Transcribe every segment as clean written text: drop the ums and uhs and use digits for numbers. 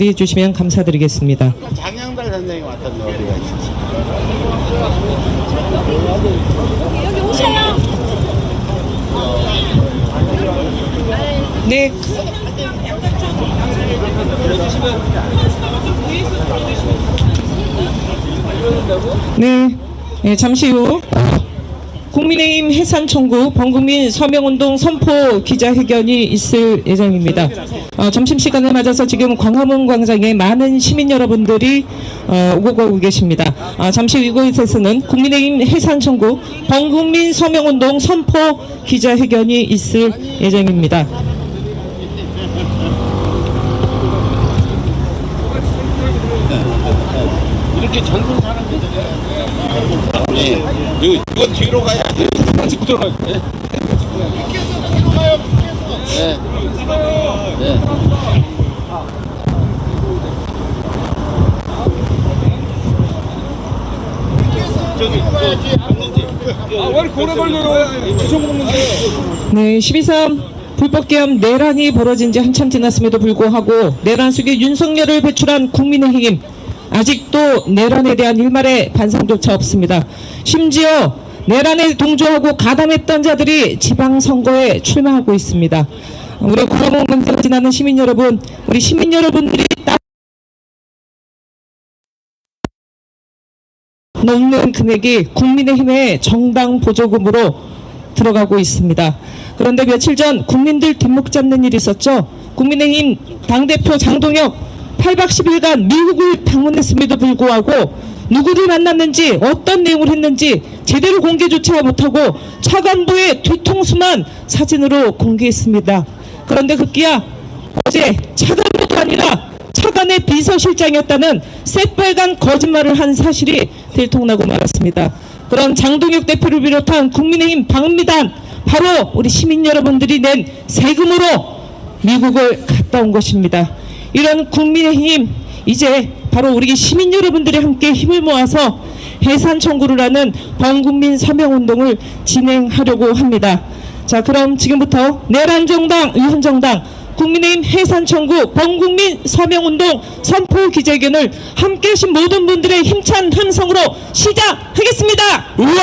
해주시면 감사드리겠습니다. 장양달 선생이 왔던데 어디가 있었어? 여기 오세요. 네. 네, 잠시 후 국민의힘 해산청구 범국민 서명운동 선포 기자회견이 있을 예정입니다. 점심시간을 맞아서 지금 광화문 광장에 많은 시민 여러분들이 오고 가고 계십니다. 잠시 후 이곳에서는 국민의힘 해산청구 범국민 서명운동 선포 기자회견이 있을 예정입니다. 이렇게 젊은 사람들이 이거 뒤로 가야 돼. 찍고 들어가야 돼. 뒤로 가요. 네. 네. 저기 왜 이렇게 오래 걸려요? 주소 먹는데. 네, 12.3 불법계엄 내란이 벌어진 지 한참 지났음에도 불구하고 내란 속에 윤석열을 배출한 국민의힘 아직도 내란에 대한 일말의 반성조차 없습니다. 심지어 내란에 동조하고 가담했던 자들이 지방선거에 출마하고 있습니다. 우리 광화문 광장 지나는 시민 여러분, 우리 시민 여러분들이 넘는 금액이 국민의힘의 정당 보조금으로 들어가고 있습니다. 그런데 며칠 전 국민들 뒷목 잡는 일이 있었죠. 국민의힘 당대표 장동혁 8박 10일간 미국을 방문했음에도 불구하고 누구를 만났는지 어떤 내용을 했는지 제대로 공개조차 못하고 차관보의 뒤통수만 사진으로 공개했습니다. 그런데 급기야 어제 차관보가 아니라 차관의 비서실장이었다는 새빨간 거짓말을 한 사실이 들통나고 말았습니다. 그런 장동혁 대표를 비롯한 국민의힘 방미단 바로 우리 시민 여러분들이 낸 세금으로 미국을 갔다 온 것입니다. 이런 국민의힘 이제 바로 우리 시민 여러분들이 함께 힘을 모아서 해산 청구를 하는 범국민 서명운동을 진행하려고 합니다. 자, 그럼 지금부터 내란정당, 위헌정당, 국민의힘 해산 청구 범국민 서명운동 선포 기자회견을 함께 하신 모든 분들의 힘찬 함성으로 시작하겠습니다. 우와!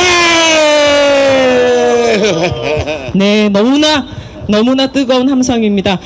네, 너무나 뜨거운 함성입니다.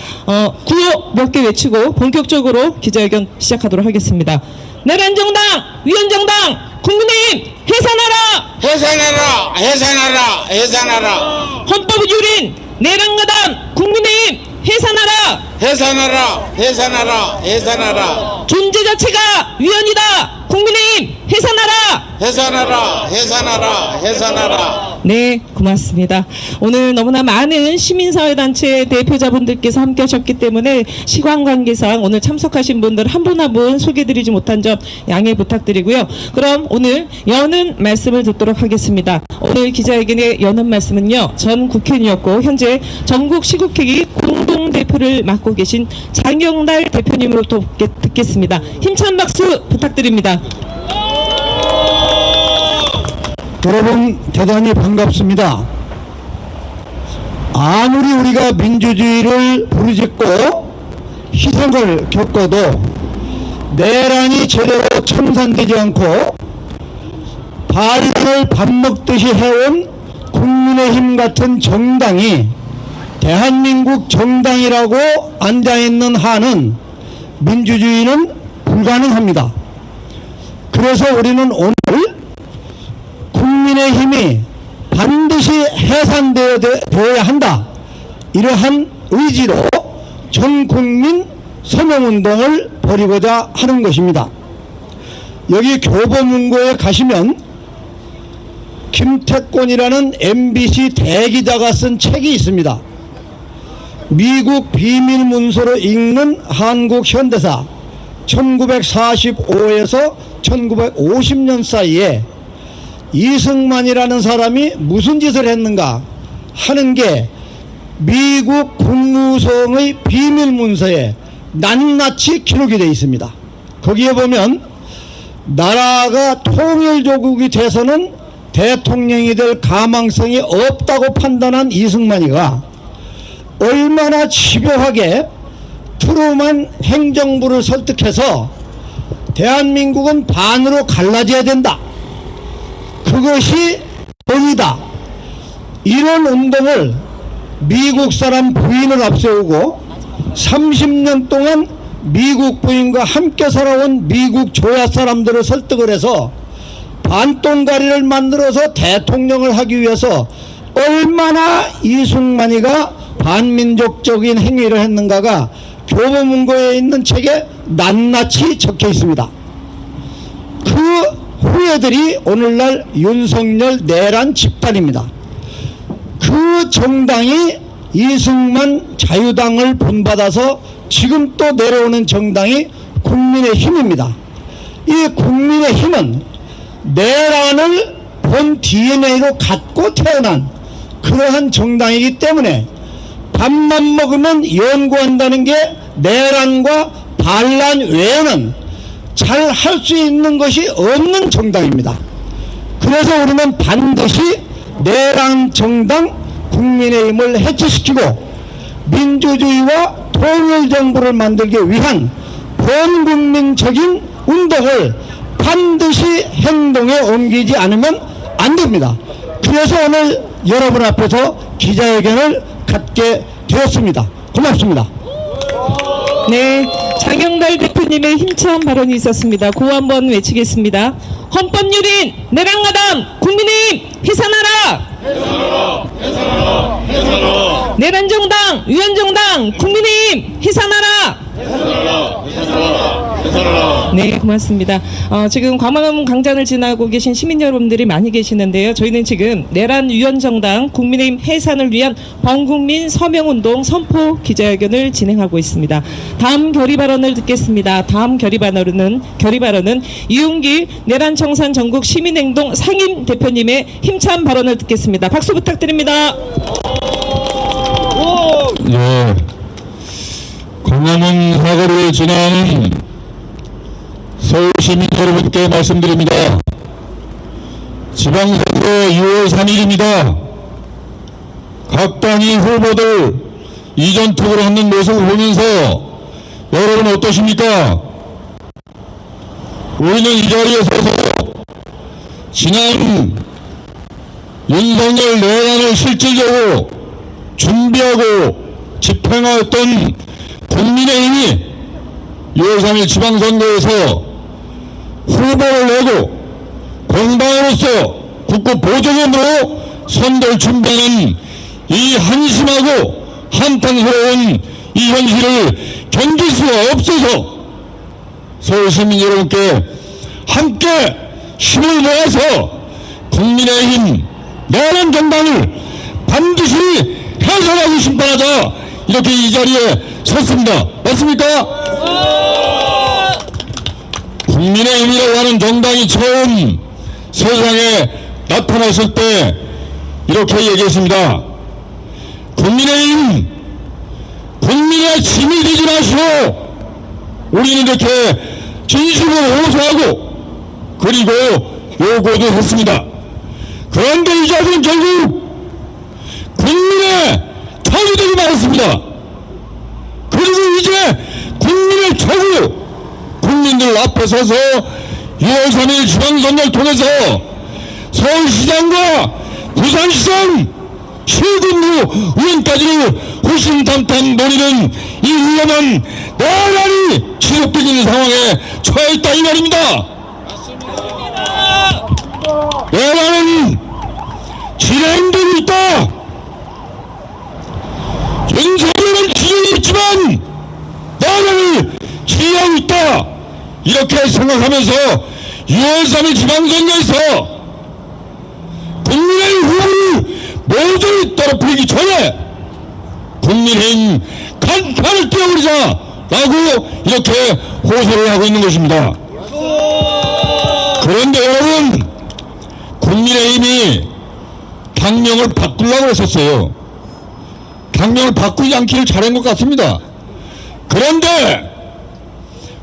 구호 몇 개 외치고 본격적으로 기자회견 시작하도록 하겠습니다. 내란정당, 위헌정당, 국민의힘 해산하라! 해산하라! 해산하라! 해산하라! 헌법을 유린 내란가담 국민의힘 해산하라! 해산하라! 해산하라! 해산하라! 존재 자체가 위헌이다! 국민의힘 해산하라! 해산하라! 해산하라! 해산하라! 네, 고맙습니다. 오늘 너무나 많은 시민사회단체 대표자분들께서 함께 하셨기 때문에 시간 관계상 오늘 참석하신 분들 한 분 한 분 소개드리지 못한 점 양해 부탁드리고요. 그럼 오늘 여는 말씀을 듣도록 하겠습니다. 오늘 기자회견의 여는 말씀은요, 전 국회의원이었고 현재 전국 시국회의 공동대표를 맡고 계신 장영달 대표님으로부터 듣겠습니다. 힘찬 박수 부탁드립니다. 여러분 대단히 반갑습니다. 아무리 우리가 민주주의를 부르짖고 희생을 겪어도 내란이 제대로 청산되지 않고 반란을 밥 먹듯이 해온 국민의힘 같은 정당이 대한민국 정당이라고 앉아있는 한은 민주주의는 불가능합니다. 그래서 우리는 오늘 국민의힘이 반드시 해산되어야 한다, 이러한 의지로 전국민 서명운동을 벌이고자 하는 것입니다. 여기 교보문고에 가시면 김태권이라는 MBC 대기자가 쓴 책이 있습니다. 미국 비밀문서로 읽는 한국 현대사 1945에서 1950년 사이에 이승만이라는 사람이 무슨 짓을 했는가 하는 게 미국 국무성의 비밀문서에 낱낱이 기록이 되어 있습니다. 거기에 보면 나라가 통일조국이 돼서는 대통령이 될 가망성이 없다고 판단한 이승만이가 얼마나 집요하게 트루만 행정부를 설득해서 대한민국은 반으로 갈라져야 된다. 그것이 정의다. 이런 운동을 미국 사람 부인을 앞세우고 30년 동안 미국 부인과 함께 살아온 미국 조야 사람들을 설득을 해서 반동가리를 만들어서 대통령을 하기 위해서 얼마나 이승만이가 반민족적인 행위를 했는가가 교보문고에 있는 책에 낱낱이 적혀 있습니다. 그 후예들이 오늘날 윤석열 내란 집단입니다. 그 정당이 이승만 자유당을 본받아서 지금 또 내려오는 정당이 국민의힘입니다. 이 국민의힘은 내란을 본 DNA로 갖고 태어난 그러한 정당이기 때문에 밥만 먹으면 연구한다는 게 내란과 반란 외에는 잘 할 수 있는 것이 없는 정당입니다. 그래서 우리는 반드시 내란 정당 국민의힘을 해체시키고 민주주의와 통일정부를 만들기 위한 범국민적인 운동을 반드시 행동에 옮기지 않으면 안 됩니다. 그래서 오늘 여러분 앞에서 기자회견을 갖게 되었습니다. 고맙습니다. 네, 장영달 대표님의 힘찬 발언이 있었습니다. 고 한번 외치겠습니다. 헌법유린 내란가담 국민의힘 해산하라! 해산하라! 해산하라! 내란정당 위원정당 국민의힘 해산하라! 네, 고맙습니다. 지금 광화문 광장을 지나고 계신 시민 여러분들이 많이 계시는데요. 저희는 지금 내란 위원정당 국민의힘 해산을 위한 범국민 서명운동 선포 기자회견을 진행하고 있습니다. 다음 결의 발언을 듣겠습니다. 다음 결의 발언은 이윤기 내란청산 전국 시민행동 상임 대표님의 힘찬 발언을 듣겠습니다. 박수 부탁드립니다. 예. 광화문 사거리를 지나는 서울 시민 여러분께 말씀드립니다. 지방선거 6월 3일입니다. 각 당의 후보들 이전 투구를 하는 모습을 보면서 여러분 어떠십니까? 우리는 이 자리에 서서 지난 윤석열 내란을 실질적으로 준비하고 집행하였던 국민의힘이 6월 3일 지방선거에서 후보를 내고 공당으로서 국고 보조금으로 선거를 준비하는 이 한심하고 한탄스러운 이 현실을 견딜 수가 없어서 서울 시민 여러분께 함께 힘을 모아서 국민의힘 내란 정당을 반드시 해산하고 심판하자 이렇게 이 자리에 섰습니다. 맞습니까? 국민의힘이라고 하는 정당이 처음 세상에 나타났을 때 이렇게 얘기했습니다. 국민의힘 국민의 짐이 되지 마시오. 우리는 이렇게 진심으로 호소하고 그리고 요구도 했습니다. 그런데 이 자들은 결국 국민의 적이 되고 말았습니다. 그리고 이제 국민의 적으로 국민들 앞에 서서 6월 3일 지방선거를 통해서 서울시장과 부산시장 실군부 의원까지를 호신탐탐 노리는 이 위험한 내란이 지속되고 있는 상황에 처해 있다 이 말입니다. 내란은 진행되고 있다. 윤석열은 지혜고 있지만 내란을 지휘하고 있다. 이렇게 생각하면서 6월 3일 지방선거에서 국민의힘 후보를 모조리 떨어뜨리기 전에 국민의힘 간판을 띄워버리자라고 이렇게 호소를 하고 있는 것입니다. 그런데 여러분, 국민의힘이 당명을 바꾸려고 했었어요. 당명을 바꾸지 않기를 잘한 것 같습니다. 그런데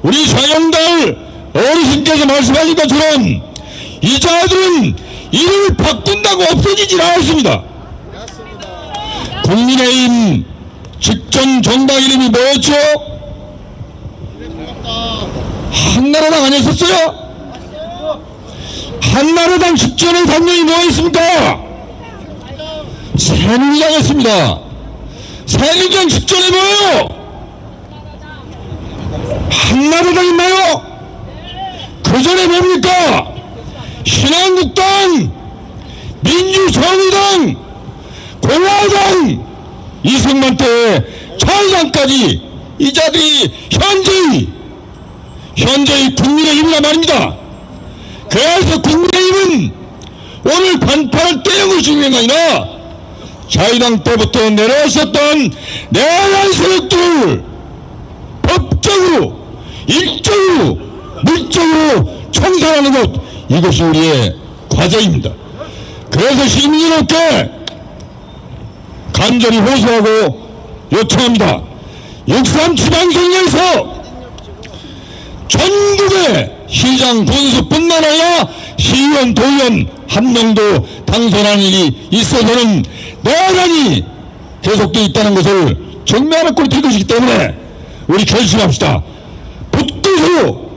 우리 장영달 어르신께서 말씀하신 것처럼 이 자들은 이름을 바꾼다고 없어지질 않았습니다. 국민의힘 직전 정당 이름이 뭐였죠? 새누리당 아니었었어요? 한나라당 직전에 단명이 뭐가 있습니까? 새누리당이었습니다. 새누리당 직전에 뭐예요? 한나라당 있나요? 그 전에 뭡니까? 신한국당, 민주정의당, 공화당, 이승만 때 자유당까지 이 자들이 현재의 국민의힘이란 말입니다. 그래서 국민의힘은 오늘 간판을 떼는 것이 중요한 게 아니라 자유당 때부터 내려왔었던 내란 세력들을 법적으로, 일적으로, 물적으로 청산하는 것, 이것이 우리의 과제입니다. 그래서 시민 여러분께 간절히 호소하고 요청합니다. 6.3 지방선거에서 전국의 시장 군수뿐만 아니라 시의원, 도의원 한 명도 당선하는 일이 있어서는 내란이 계속되어 있다는 것을 정면에 꼴 될 것이기 때문에 우리 결심합시다. 붙들고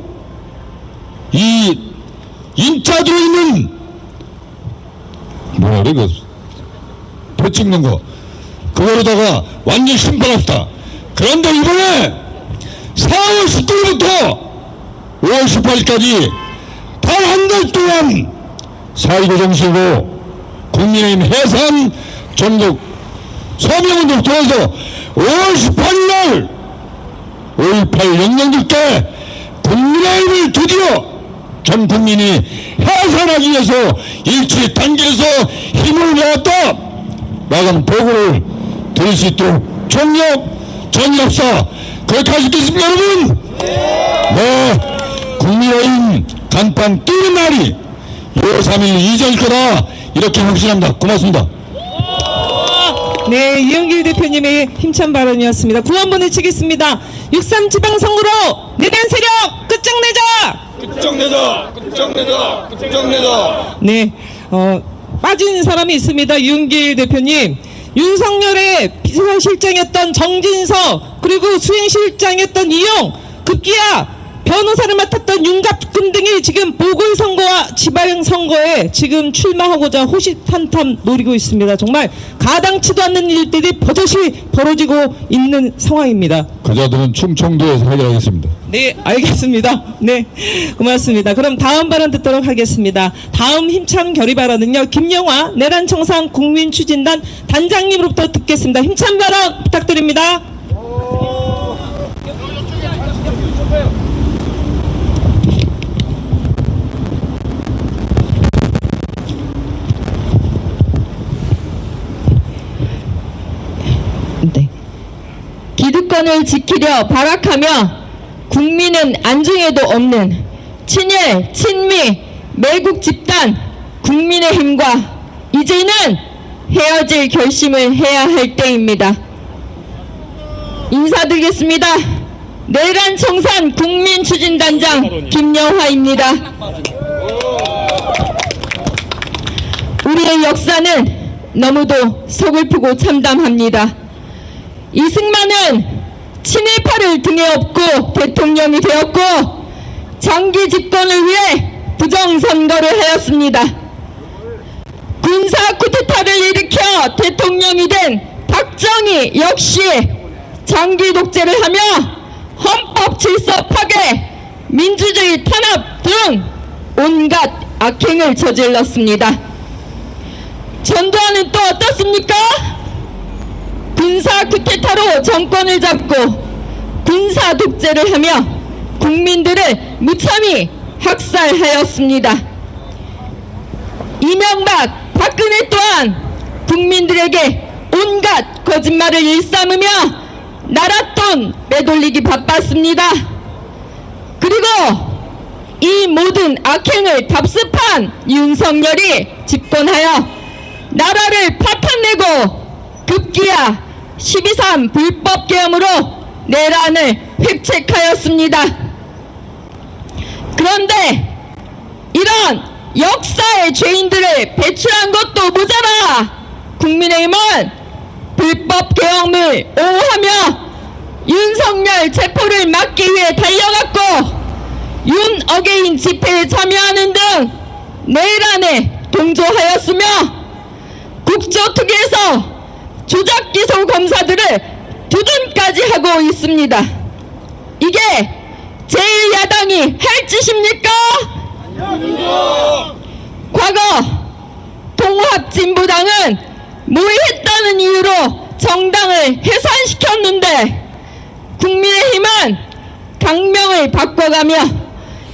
이 인자 들어있는 뭐야 이거 표 찍는 거 그거로다가 완전 심판합시다. 그런데 이번에 4월 19일부터 5월 18일까지 단 한 달 동안 4.19 정신으로 국민의힘 해산 전국 서명운동 통해서 5월 18일날 5.18 영령들 때 국민의힘을 드디어 전 국민이 해산하기 위해서 일치 단계에서 힘을 모았다 라는 보고를 드릴 수 있도록 전역사 그렇게 할 수 있겠습니까 여러분? 네, 국민의힘 간판 띄는 날이 6월 3일 이전일 거다 이렇게 확신합니다. 고맙습니다. 네, 이영길 대표님의 힘찬 발언이었습니다. 구원 보내치겠습니다. 6.3 지방선거로 내란 세력 끝장내자! 끝장내자! 네, 빠진 사람이 있습니다. 이영길 대표님. 윤석열의 비서실장이었던 정진석, 그리고 수행실장이었던 이용, 급기야 변호사를 맡았던 윤갑근 등이 지금 보궐선거와 지방선거에 지금 출마하고자 호시탄탐 노리고 있습니다. 정말 가당치도 않는 일들이 버젓이 벌어지고 있는 상황입니다. 그자들은 충청도에서 해결하겠습니다. 네, 알겠습니다. 네, 고맙습니다. 그럼 다음 발언 듣도록 하겠습니다. 다음 힘찬 결의 발언은요, 김영화 내란청산 국민추진단 단장님으로부터 듣겠습니다. 힘찬 발언 부탁드립니다. 네. 기득권을 지키려 발악하며 국민은 안중에도 없는 친일, 친미, 매국 집단 국민의힘과 이제는 헤어질 결심을 해야 할 때입니다. 인사드리겠습니다. 내란청산 국민추진단장 김영화입니다. 우리의 역사는 너무도 서글프고 참담합니다. 이승만은 친일파를 등에 업고 대통령이 되었고 장기 집권을 위해 부정선거를 하였습니다. 군사 쿠데타를 일으켜 대통령이 된 박정희 역시 장기 독재를 하며 헌법 질서 파괴, 민주주의 탄압 등 온갖 악행을 저질렀습니다. 전두환은 또 어떻습니까? 군사 쿠데타로 정권을 잡고 군사 독재를 하며 국민들을 무참히 학살하였습니다. 이명박, 박근혜 또한 국민들에게 온갖 거짓말을 일삼으며 나랏돈 빼돌리기 바빴습니다. 그리고 이 모든 악행을 답습한 윤석열이 집권하여 나라를 파탄내고 급기야 12.3 불법 계엄으로 내란을 획책하였습니다. 그런데 이런 역사의 죄인들을 배출한 것도 모자라 국민의힘은 불법 계엄을 옹호하며 윤석열 체포를 막기 위해 달려갔고 윤 어게인 집회에 참여하는 등 내란에 동조하였으며 국조특위에서 조작기소 검사들을 두둔까지 하고 있습니다. 이게 제1야당이 할 짓입니까? 과거 통합진보당은 모의했다는 이유로 정당을 해산시켰는데 국민의힘은 당명을 바꿔가며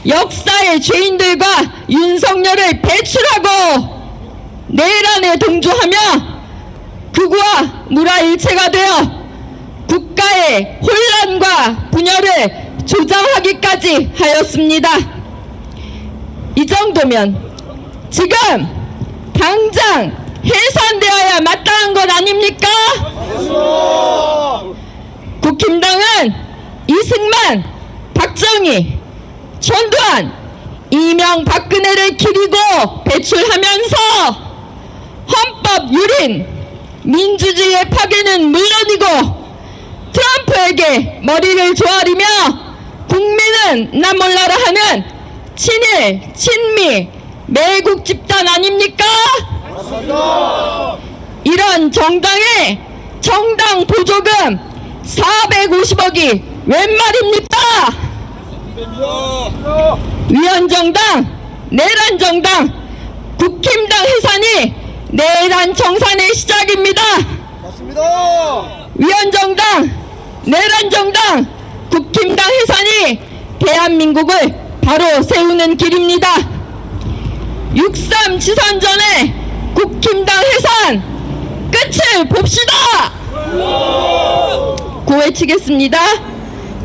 역사의 죄인들과 윤석열을 배출하고 내란에 동조하며 극우와 무라일체가 되어 국가의 혼란과 분열을 조장하기까지 하였습니다. 이 정도면 지금 당장 해산되어야 마땅한 것 아닙니까? 국힘당은 이승만, 박정희, 전두환, 이명박근혜를 기리고 배출하면서 헌법 유린, 민주주의의 파괴는 물론이고 트럼프에게 머리를 조아리며 국민은 나 몰라라 하는 친일, 친미, 매국 집단 아닙니까? 이런 정당의 정당 보조금 450억이 웬 말입니까? 위헌정당, 내란정당, 국힘당 해산이 내란 정산의 시작입니다. 위헌정당, 내란정당, 국힘당 해산이 대한민국을 바로 세우는 길입니다. 6.3 지선 전에 국힘당 해산 끝을 봅시다. 고외치겠습니다.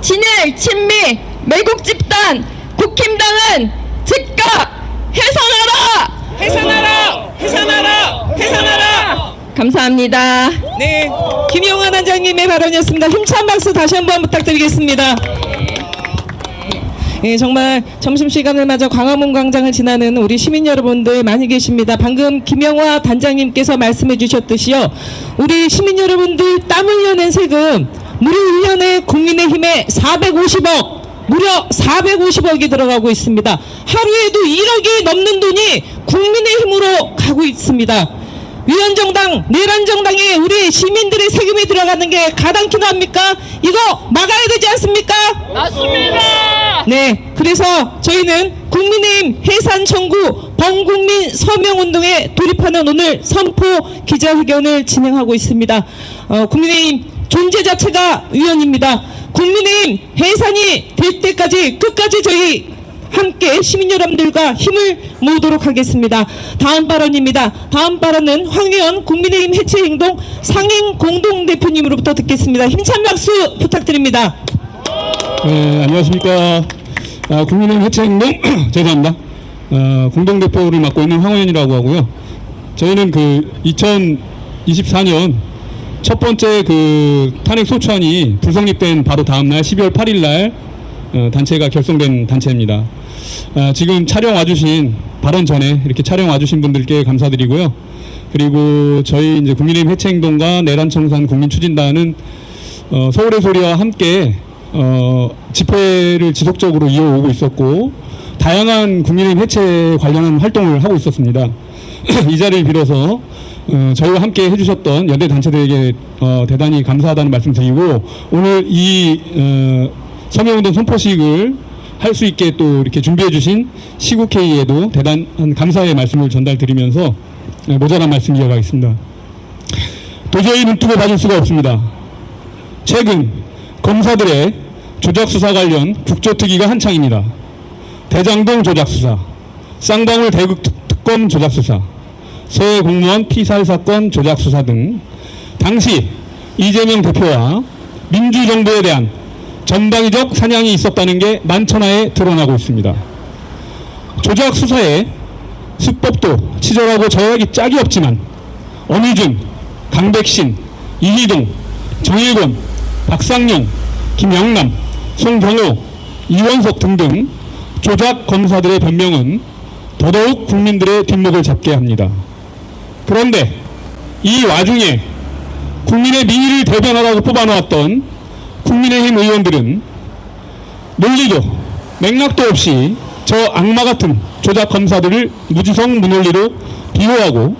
친일, 친미, 매국 집단 국힘당은 즉각 해산하라! 해산하라! 해산하라! 해산하라! 감사합니다. 네, 김용환 원장님의 발언이었습니다. 힘찬 박수 다시 한번 부탁드리겠습니다. 예, 정말 점심시간을 맞아 광화문 광장을 지나는 우리 시민 여러분들 많이 계십니다. 방금 김영화 단장님께서 말씀해 주셨듯이요. 우리 시민 여러분들 땀 흘려낸 세금 무려 1년에 국민의힘에 450억, 무려 450억이 들어가고 있습니다. 하루에도 1억이 넘는 돈이 국민의힘으로 가고 있습니다. 위헌정당, 내란정당에 우리 시민들의 세금이 들어가는 게 가당키도 합니까? 이거 막아야 되지 않습니까? 맞습니다. 네, 그래서 저희는 국민의힘 해산 청구 범국민 서명운동에 돌입하는 오늘 선포 기자회견을 진행하고 있습니다. 국민의힘 존재 자체가 위헌입니다. 국민의힘 해산이 될 때까지 끝까지 저희 함께 시민 여러분들과 힘을 모으도록 하겠습니다. 다음 발언입니다. 다음 발언은 황의원 국민의힘 해체행동 상임 공동대표님으로부터 듣겠습니다. 힘찬 박수 부탁드립니다. 네, 안녕하십니까. 국민의힘 해체행동 죄송합니다. 공동대표를 맡고 있는 황의원이라고 하고요. 저희는 그 2024년 첫 번째 그 탄핵 소추안이 불성립된 바로 다음 날 12월 8일 날 단체가 결성된 단체입니다. 지금 촬영 와주신 발언 전에 이렇게 촬영 와주신 분들께 감사드리고요. 그리고 저희 이제 국민의힘 해체행동과 내란청산 국민추진단은 서울의 소리와 함께 집회를 지속적으로 이어오고 있었고 다양한 국민의힘 해체 관련한 활동을 하고 있었습니다. 이 자리를 빌어서 저희와 함께 해주셨던 연대 단체들에게 대단히 감사하다는 말씀드리고 오늘 이 서명운동 선포식을 할 수 있게 또 이렇게 준비해 주신 시국회의에도 대단한 감사의 말씀을 전달드리면서 모자란 말씀 이어가겠습니다. 도저히 눈뜨고 봐줄 수가 없습니다. 최근 검사들의 조작수사 관련 국조특위가 한창입니다. 대장동 조작수사, 쌍방울 대국특검 조작수사, 서해 공무원 피살 사건 조작수사 등 당시 이재명 대표와 민주정부에 대한 전방위적 사냥이 있었다는 게 만천하에 드러나고 있습니다. 조작 수사에 수법도 치졸하고 저역이 짝이 없지만 엄유준, 강백신, 이희동, 정일권, 박상용, 김영남, 송경호, 이원석 등등 조작 검사들의 변명은 더더욱 국민들의 뒷목을 잡게 합니다. 그런데 이 와중에 국민의 민의를 대변하라고 뽑아놓았던 국민의힘 의원들은 논리도 맥락도 없이 저 악마 같은 조작 검사들을 무지성 무논리로 비호하고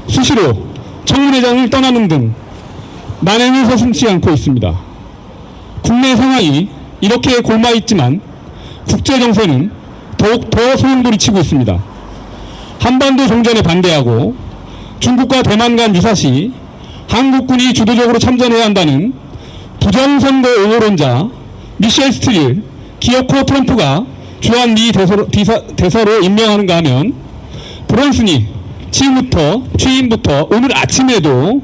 수시로 청문회장을 떠나는 등 만행을 서슴지 않고 있습니다. 국내 상황이 이렇게 골마있지만 국제 정세는 더욱더 소용돌이치고 있습니다. 한반도 종전에 반대하고 중국과 대만 간 유사시 한국군이 주도적으로 참전해야 한다는 부정선거 옹호론자 미셸 스트릴, 기어코 트럼프가 주한 미 대사로 임명하는가 하면 브론슨이 취임부터 오늘 아침에도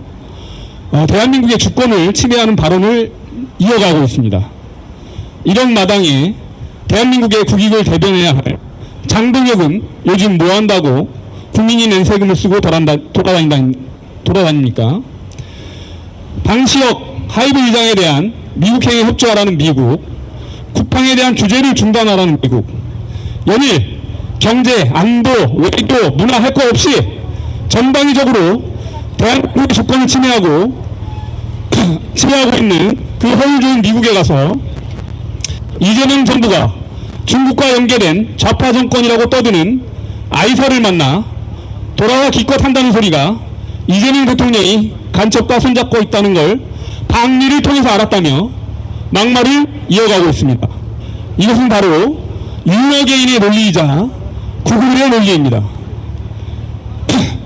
대한민국의 주권을 침해하는 발언을 이어가고 있습니다. 이런 마당에 대한민국의 국익을 대변해야 할 장동혁은 요즘 뭐한다고 국민이 낸 세금을 쓰고 돌아다닙니까? 방시혁 하이브 의장에 대한 미국행에 협조하라는 미국, 국방에 대한 규제를 중단하라는 미국, 연일 경제, 안보, 외교, 문화 할 것 없이 전방위적으로 대한민국의 주권을 침해하고 있는 그 허울좋은 미국에 가서 이재명 정부가 중국과 연계된 좌파 정권이라고 떠드는 아이사를 만나 돌아와 기껏 한다는 소리가 이재명 대통령이 간첩과 손잡고 있다는 걸 방리를 통해서 알았다며 막말을 이어가고 있습니다. 이것은 바로 유명개인의 논리이자 구구의 논리입니다.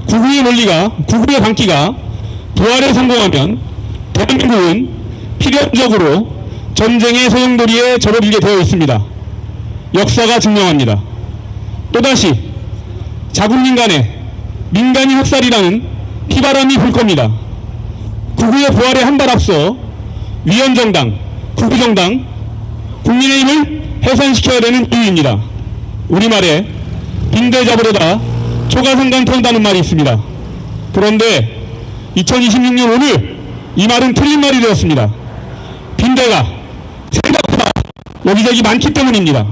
구구의 방기가 부활에 성공하면 대한민국은 필연적으로 전쟁의 소용돌이에 접어들게 되어 있습니다. 역사가 증명합니다. 또다시 자국민 간의 민간인 학살이라는 피바람이 불 겁니다. 구구의 부활에 한 발 앞서 위헌정당, 구구정당, 국민의힘을 해산시켜야 되는 이유입니다. 우리말에 빈대 잡으려다 초가상간 태운다는 말이 있습니다. 그런데 2026년 오늘 이 말은 틀린 말이 되었습니다. 빈대가 생각보다 여기저기 많기 때문입니다.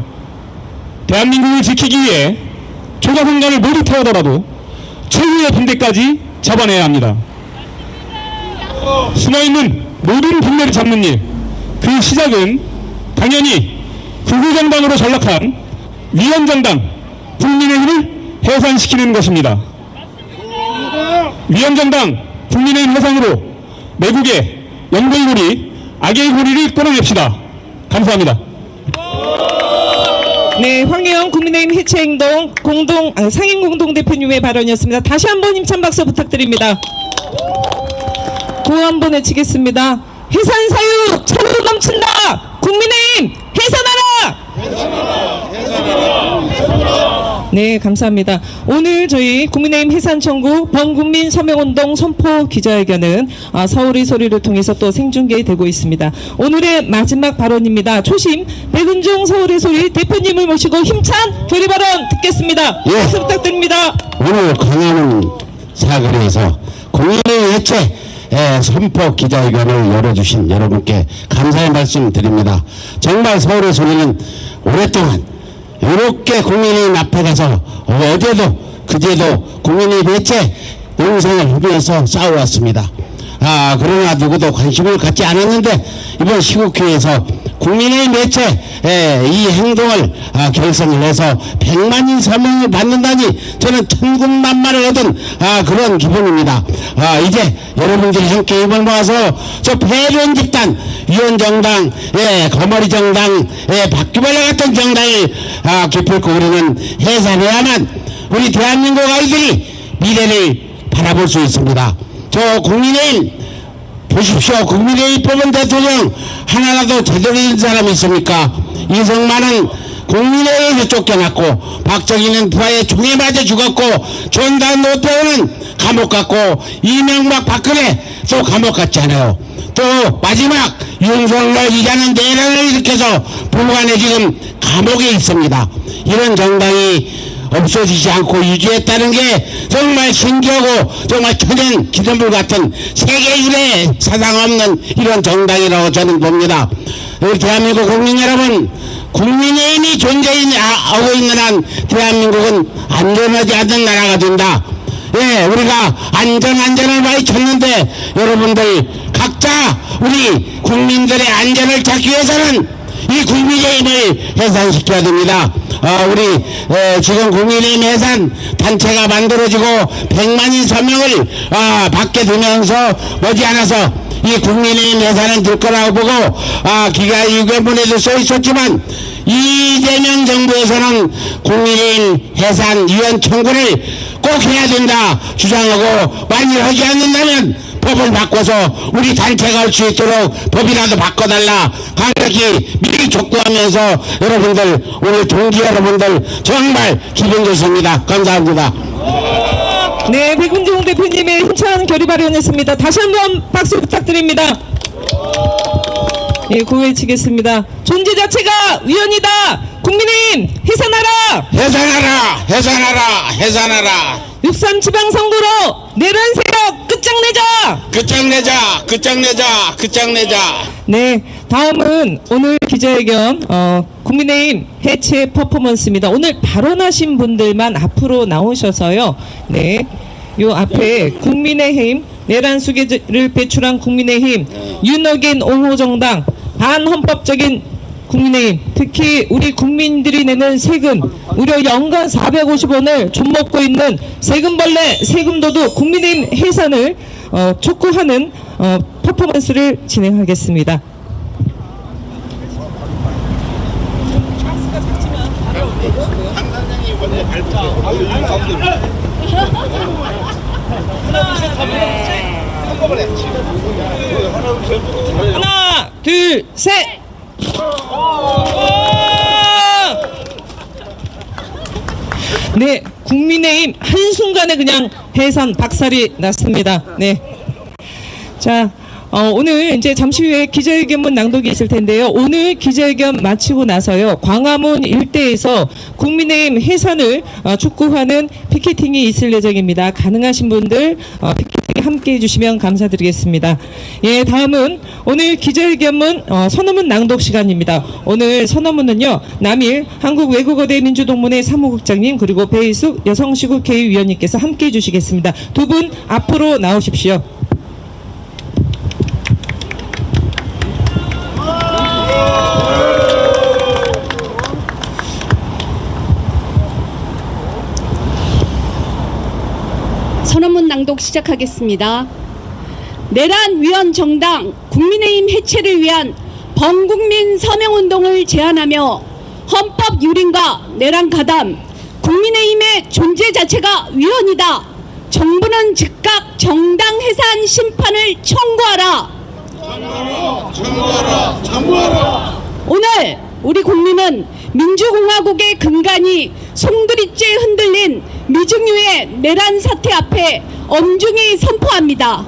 대한민국을 지키기 위해 초가상간을 모두 태우더라도 최후의 빈대까지 잡아내야 합니다. 숨어있는 모든 빈대를 잡는 일, 그 시작은 당연히 구구정당으로 전락한 위헌정당, 국민의힘을 해산시키는 것입니다. 위헌정당, 국민의힘 해산으로 내국의 연골고리, 악의 고리를 끊어냅시다. 감사합니다. 네, 황혜영 국민의힘 해체행동 상임공동대표님의 발언이었습니다. 다시 한번 힘찬 박수 부탁드립니다. 구호 한번 외치겠습니다. 해산 사유 차로 넘친다. 국민의힘 해산하라. 네, 감사합니다. 오늘 저희 국민의힘 해산 청구 범국민 서명운동 선포 기자회견은 서울의 소리를 통해서 또 생중계되고 있습니다. 오늘의 마지막 발언입니다. 초심 백은종 서울의 소리 대표님을 모시고 힘찬 결의 발언 듣겠습니다. 예. 박수 부탁드립니다. 오늘 광화문 사거리에서 국민의 해체 선포 기자회견을 열어주신 여러분께 감사의 말씀 드립니다. 정말 서울의 소리는 오랫동안 이렇게 국민의힘 앞에 가서 어제도 그제도 국민의힘 해체 농성을 하면서 싸워왔습니다. 그러나 누구도 관심을 갖지 않았는데 이번 시국회에서 국민의힘 해체 이 행동을 결성을 해서 100만인 서명을 받는다니 저는 천군만마를 얻은 그런 기분입니다. 이제 여러분들이 함께 힘을 모아서 저 폐륜 집단 위헌정당, 거머리정당, 바퀴벌레 같은 정당을 기필코 우리는 해산해야만 우리 대한민국 아이들이 미래를 바라볼 수 있습니다. 저 국민의힘 보십시오. 국민의힘 뽑은 대통령 하나라도 제대로 된 사람이 있습니까? 이승만은 국민의힘에서 쫓겨났고, 박정희는 부하의 총에 맞아 죽었고, 전두환 노태우는 감옥 갔고, 이명박 박근혜 또 감옥 갔잖아요. 또 마지막 윤석열 이자는 내란을 일으켜서 부부간에 지금 감옥에 있습니다. 이런 정당이 없어지지 않고 유지했다는 게 정말 신기하고 정말 천연 기념물 같은 세계 유례 사상 없는 이런 정당이라고 저는 봅니다. 우리 대한민국 국민 여러분, 국민의힘이 존재하고 있는 한 대한민국은 안전하지 않는 나라가 된다. 우리가 안전을 많이 쳤는데 여러분들 각자 우리 국민들의 안전을 찾기 위해서는 이 국민의힘을 해산시켜야 됩니다. 우리 지금 국민의힘 해산 단체가 만들어지고 100만인 서명을 받게 되면서 머지않아서 이 국민의힘 해산은 될 거라고 보고 기자회견문에도 써 있었지만 이재명 정부에서는 국민의힘 해산 위원 청구를 꼭 해야 된다 주장하고 만일 하지 않는다면 법을 바꿔서 우리 단체가 할 수 있도록 법이라도 바꿔달라 강력히 미리 촉구하면서 여러분들 오늘 동지 여러분들 정말 기분 좋습니다. 감사합니다. 네, 백운종 대표님의 힘찬 결의 발언이었습니다. 다시 한번 박수 부탁드립니다. 예, 고해치겠습니다. 존재 자체가 위헌이다. 국민의힘 해산하라. 해산하라 해산하라 해산하라 6.3 지방선거로 내란 세력 끝장내자. 끝장내자 끝장내자 끝장내자. 네, 다음은 오늘 기자회견 국민의힘 해체 퍼포먼스입니다. 오늘 발언하신 분들만 앞으로 나오셔서요. 네, 요 앞에 국민의힘 내란 수계를 배출한 국민의힘 윤어겐 옹호정당 반헌법적인 국민의힘, 특히 우리 국민들이 내는 세금 무려 연간 450원을 좀먹고 있는 세금벌레 세금도둑 국민의힘 해산을 촉구하는 퍼포먼스를 진행하겠습니다. 하나, 둘, 셋. 네, 국민의힘 한순간에 그냥 해산 박살이 났습니다. 네. 자, 오늘 이제 잠시 후에 기자회견문 낭독이 있을 텐데요. 오늘 기자회견 마치고 나서요. 광화문 일대에서 국민의힘 해산을 촉구하는 피켓팅이 있을 예정입니다. 가능하신 분들 피켓팅 함께 해주시면 감사드리겠습니다. 예, 다음은 오늘 기자회견문 선언문 낭독 시간입니다. 오늘 선언문은요. 남일 한국외국어대 민주동문회 사무국장님 그리고 배희숙 여성시국회의위원님께서 함께 해주시겠습니다. 두 분 앞으로 나오십시오. 선언문 낭독 시작하겠습니다. 내란 위헌 정당 국민의힘 해체를 위한 범국민 서명운동을 제안하며 헌법 유린과 내란 가담, 국민의힘의 존재 자체가 위헌이다. 정부는 즉각 정당 해산 심판을 청구하라. 청구하라. 오늘 우리 국민은 민주공화국의 근간이 송두리째 흔들린 미증유의 내란 사태 앞에 엄중히 선포합니다.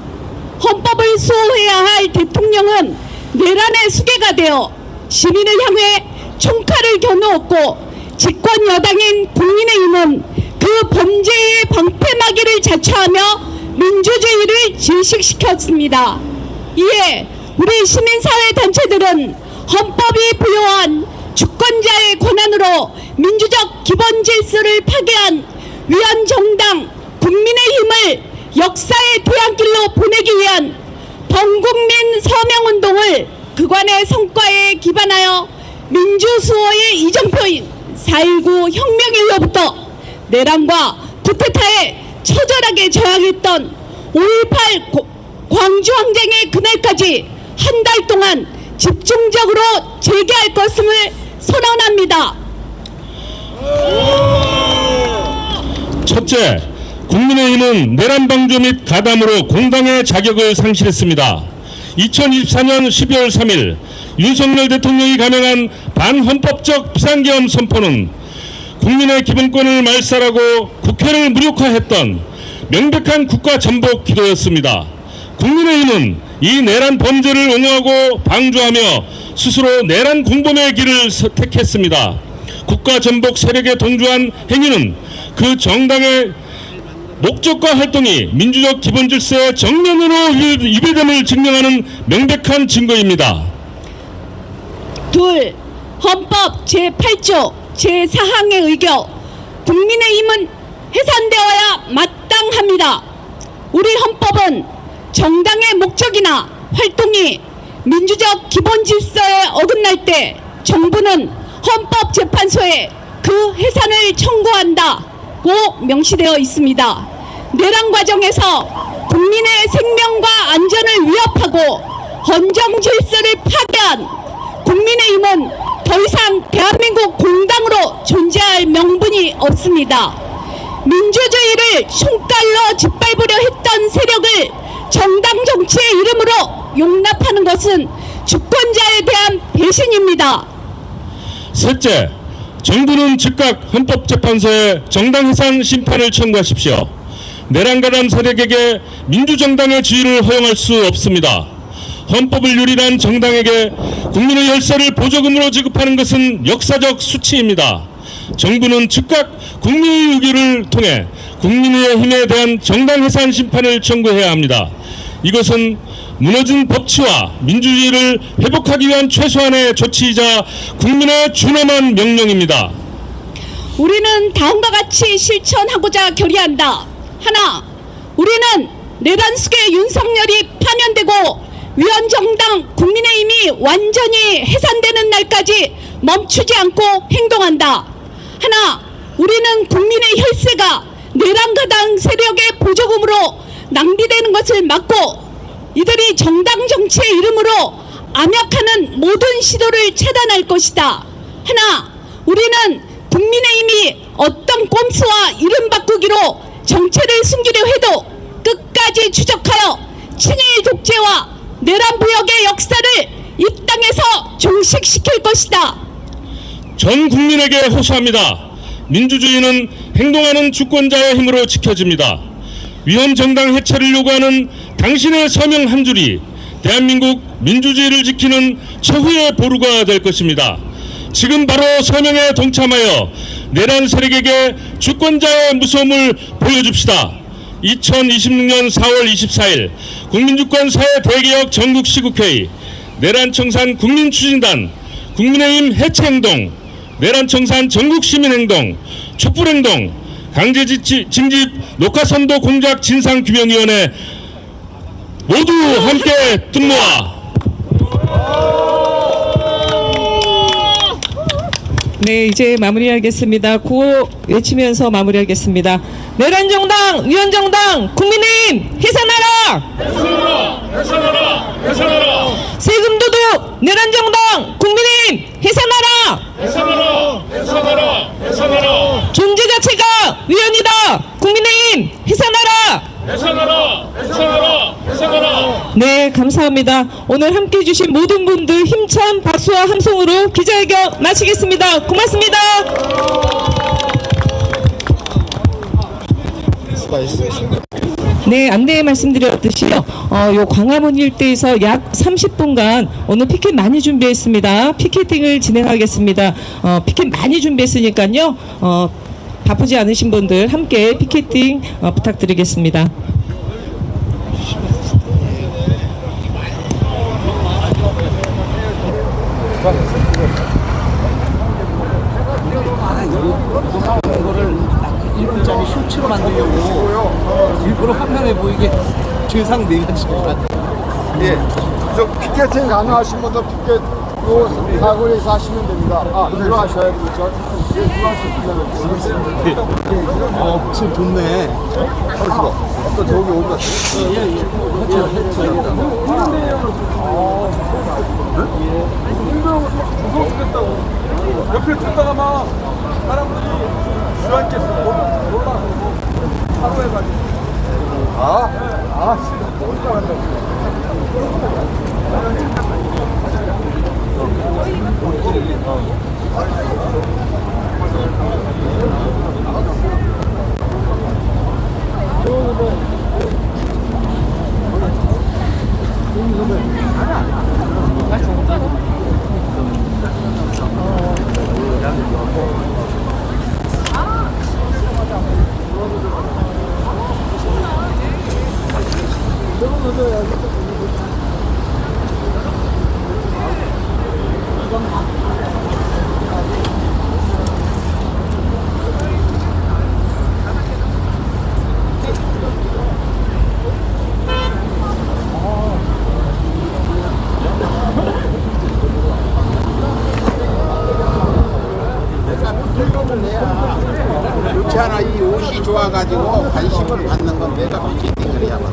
헌법을 수호해야 할 대통령은 내란의 수괴가 되어 시민을 향해 총칼을 겨누었고 집권 여당인 국민의힘은 그 범죄의 방패막이를 자처하며 민주주의를 질식시켰습니다. 이에 우리 시민사회 단체들은 헌법이 부여한 주권자의 권한으로 민주적 기본 질서를 파괴한 위헌 정당 국민의힘을 역사의 뒤안길로 보내기 위한 범국민 서명운동을 그간의 성과에 기반하여 민주수호의 이정표인 4.19 혁명일로부터 내란과 쿠데타에 처절하게 저항했던 5.18 광주항쟁의 그날까지 한 달 동안 집중적으로 재개할 것임을 선언합니다. 첫째, 국민의힘은 내란 방조 및 가담으로 공당의 자격을 상실했습니다. 2024년 12월 3일 윤석열 대통령이 감행한 반헌법적 비상계엄 선포는 국민의 기본권을 말살하고 국회를 무력화했던 명백한 국가 전복 기도였습니다. 국민의힘은 이 내란 범죄를 옹호하고 방조하며 스스로 내란 공범의 길을 택했습니다. 국가 전복 세력에 동조한 행위는 그 정당의 목적과 활동이 민주적 기본 질서의 정면으로 위배됨을 증명하는 명백한 증거입니다. 둘, 헌법 제8조 제4항에 의거 국민의힘은 해산되어야 마땅합니다. 우리 헌법은 정당의 목적이나 활동이 민주적 기본 질서에 어긋날 때 정부는 헌법재판소에 그 해산을 청구한다고 명시되어 있습니다. 내란 과정에서 국민의 생명과 안전을 위협하고 헌정 질서를 파괴한 국민의힘은 더 이상 대한민국 공당으로 존재할 명분이 없습니다. 민주주의를 손깔로 짓밟으려 했던 세력을 정당 정치의 이름으로 용납하는 것은 주권자에 대한 배신입니다. 셋째, 정부는 즉각 헌법재판소에 정당해산 심판을 청구하십시오. 내란가담 세력에게 민주정당의 지위를 허용할 수 없습니다. 헌법을 유린한 정당에게 국민의 혈세를 보조금으로 지급하는 것은 역사적 수치입니다. 정부는 즉각 국민의회를 통해 국민의힘에 대한 정당해산 심판을 청구해야 합니다. 이것은 무너진 법치와 민주주의를 회복하기 위한 최소한의 조치이자 국민의 준엄한 명령입니다. 우리는 다음과 같이 실천하고자 결의한다. 하나, 우리는 내란 속에 윤석열이 파면되고 위원정당 국민의힘이 완전히 해산되는 날까지 멈추지 않고 행동한다. 하나, 우리는 국민의 혈세가 내란가당 세력의 보조금으로 낭비되는 것을 막고 이들이 정당 정치의 이름으로 암약하는 모든 시도를 차단할 것이다. 하나, 우리는 국민의힘이 어떤 꼼수와 이름 바꾸기로 정체를 숨기려 해도 끝까지 추적하여 친일 독재와 내란 부역의 역사를 이 땅에서 종식시킬 것이다. 전 국민에게 호소합니다. 민주주의는 행동하는 주권자의 힘으로 지켜집니다. 위헌정당 해체를 요구하는 당신의 서명 한 줄이 대한민국 민주주의를 지키는 최후의 보루가 될 것입니다. 지금 바로 서명에 동참하여 내란 세력에게 주권자의 무서움을 보여줍시다. 2026년 4월 24일 국민주권 사회 대개혁 전국시국회의, 내란청산 국민추진단, 국민의힘 해체행동, 내란청산 전국시민행동, 촛불행동, 강제징집 녹화선도 공작 진상규명위원회 모두 함께 등모아. 네, 이제 마무리하겠습니다. 구호 외치면서 마무리하겠습니다. 내란정당, 위헌정당, 국민의힘 해산하라! 해산하라! 해산하라! 세금 도둑, 내란정당, 국민의힘 해산하라! 해산하라! 해산하라! 해산하라! 존재 자체가 위헌이다! 국민의힘 해산하라! 해산하라! 해산하라! 해산하라! 네, 감사합니다. 오늘 함께 해주신 모든 분들 힘찬 박수와 함성으로 기자회견 마치겠습니다. 고맙습니다. 네, 안내 말씀드렸듯이요. 요 광화문 일대에서 약 30분간 오늘 피켓 많이 준비했습니다. 피켓팅을 진행하겠습니다. 피켓 많이 준비했으니까요. 바쁘지 않으신 분들 함께 피켓팅 부탁드리겠습니다. 이거를 1분짜리 쇼츠로 만들려고 일부러 화면에 보이게 죄상 내가지고 예, 저 피켓팅 가능하신 분들 피켓 요 사거리에서 하시면 됩니다. 아, 들어가셔야 되죠. 예, 들어가시면 되겠습니다. 무슨 좋네. 또 저기 오다. 옆에 듣다가 막 사람들이 주안께서 놀라 하루 해가지고 진짜 너무 잘한다. 그렇지 않아. 이 옷이 좋아가지고 관심을 받는 건 내가 피켓팅을 해야 돼.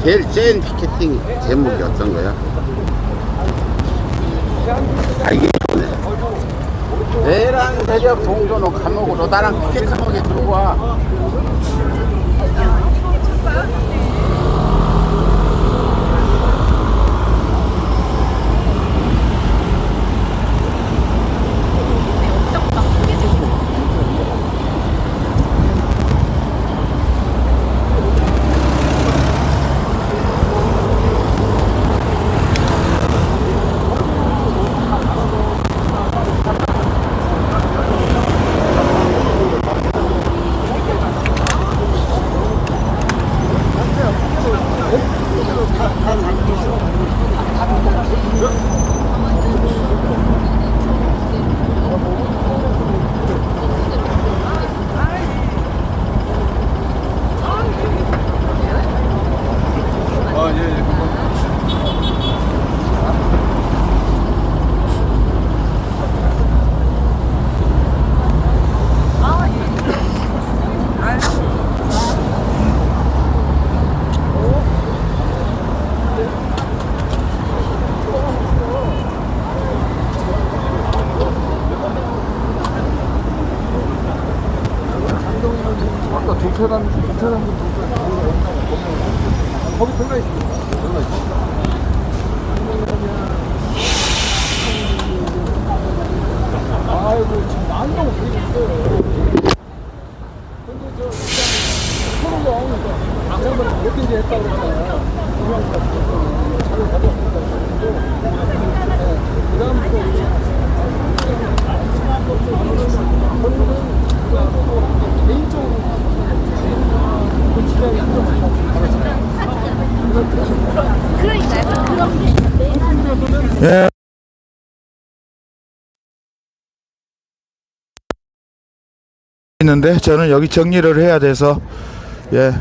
제일 센 피켓팅 제목이 어떤 거야? 아, 이게 좋네. 내란 대적 동전호 감옥으로 나랑 피켓팅하게 들고 와. 예. 있는데 저는 여기 정리를 해야 돼서 예.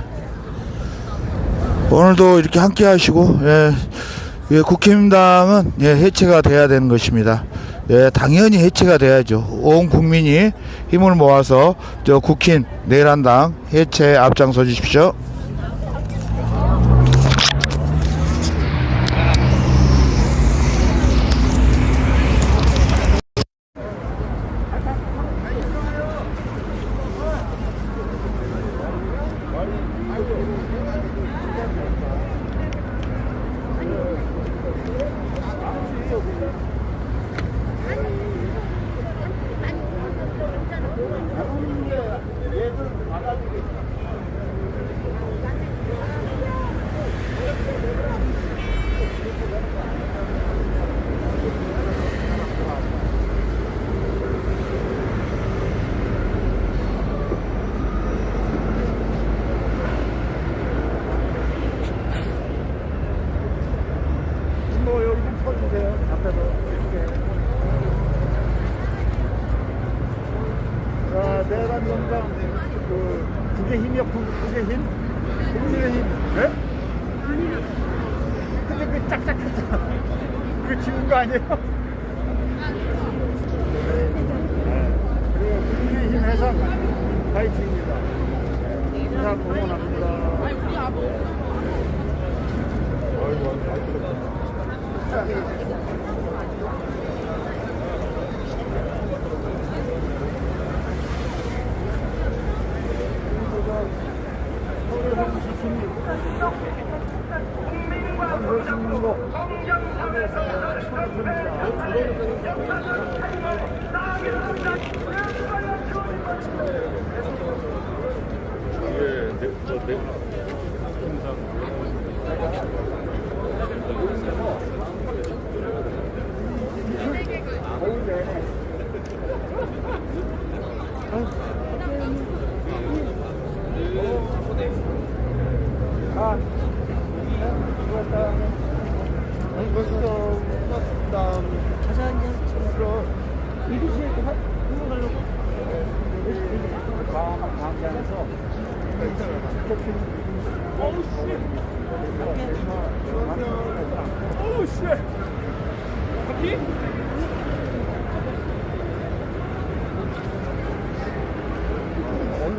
오늘도 이렇게 함께 하시고 예, 국힘당은 예, 해체가 돼야 되는 것입니다. 예, 당연히 해체가 돼야죠. 온 국민이 힘을 모아서 저 국힘 내란당 해체에 앞장서 주십시오. 내란정당 국민의힘이요, 국민의힘? 국민의힘, 네? 근데 그 짝짝했잖아. 그거 지운 거 아니에요? 그리고 국민의힘 해상 파이팅입니다. 해상 응원합니다.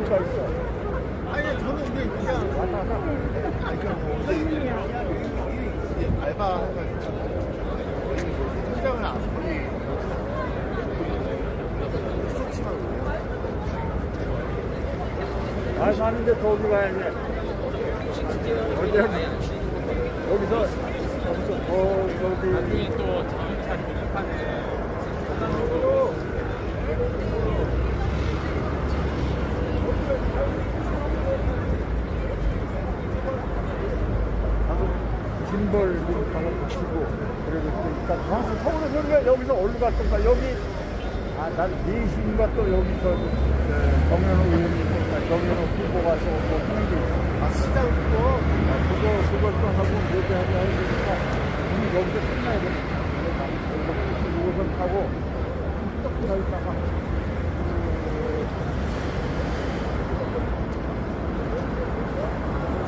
아니 저는 이제 그냥 아니 그냥 알바 해가지고 현장을 안 보고 아 사는데 저기 가야지. 여기서 저기 또 자동차 기능하네. 짐벌 가서 붙이고 그리고 일단 서울에서 여기서 어디로 갔던가 여기 난 4시인가 또 여기서 정현호 의원이 있으니까 정현호 후보가 또 하는 게 있어. 시장도 그걸 또 하고 얘기하고 해야 되니까 여기서 끝나야 돼. 여기서 5호선 타고 또 기다리다가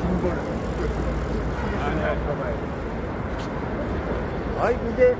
짐벌 아니야 가봐야 돼. 아이 그게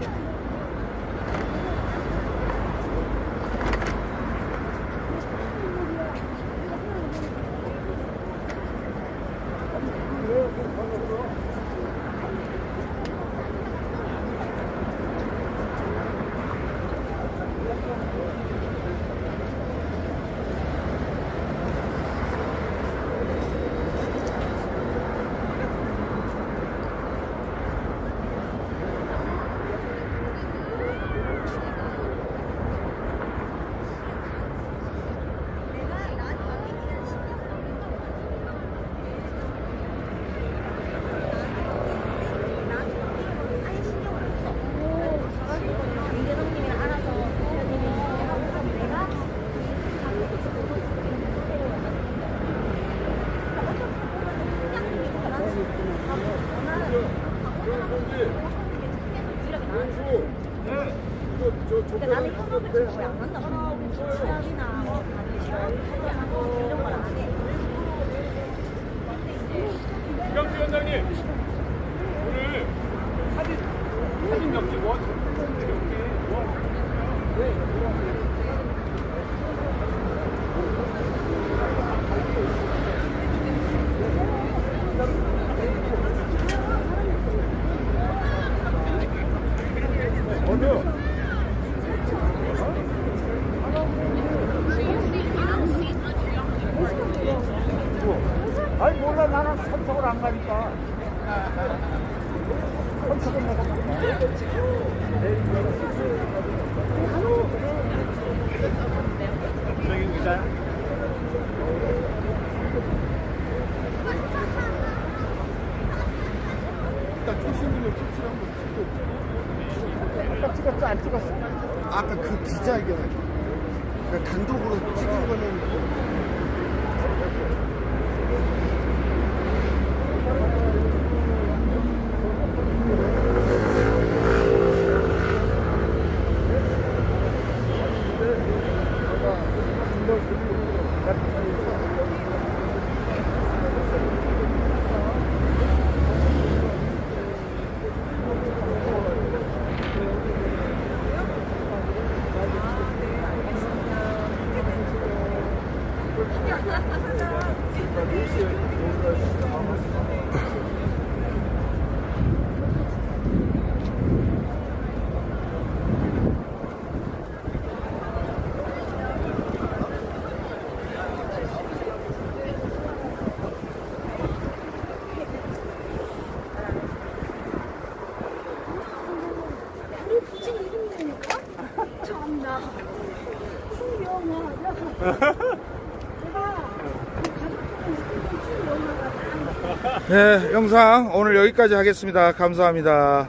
나는 협업을 잘 안 한다. 시합이나 이런 걸 안 해. 이경수 위원장님 오늘 사진 몇 개 뭐? 아니 몰라 나는 선택을 안 가니까 선택을 내가 저기 기자야? 일단 조신님을 캡처를 한번 찍고 아까 찍었어 안 찍었어? 아까 그 기자회견 단독으로 찍은 거는 참나 풍경하자. 네, 영상 오늘 여기까지 하겠습니다. 감사합니다.